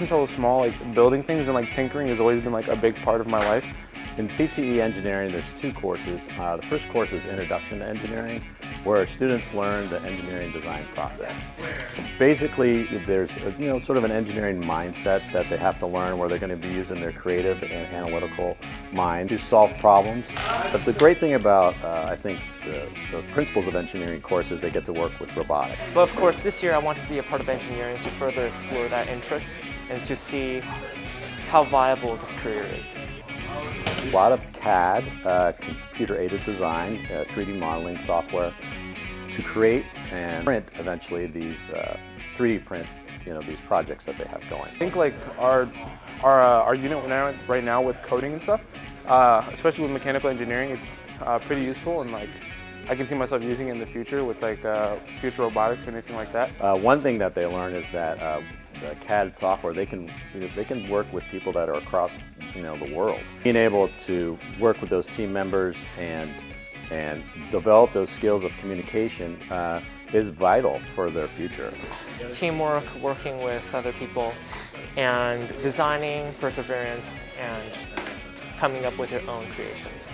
since I was small, like building things and like tinkering has always been like a big part of my life. In CTE Engineering, there's two courses. The first course is Introduction to Engineering, where students learn the engineering design process. Basically, there's sort of an engineering mindset that they have to learn, where they're going to be using their creative and analytical mind to solve problems. But the great thing about, I think, the Principles of Engineering course is they get to work with robotics. But of course, this year I want to be a part of engineering to further explore that interest and to see how viable this career is. A lot of CAD, computer-aided design, 3D modeling software to create and print eventually these 3D print, these projects that they have going. I think like our unit right now with coding and stuff, especially with mechanical engineering, it's pretty useful, and like I can see myself using it in the future with like future robotics or anything like that. One thing that they learn is that the CAD software, they can work with people that are across the world. Being able to work with those team members and develop those skills of communication is vital for their future. Teamwork, working with other people, and designing, perseverance, and coming up with your own creations.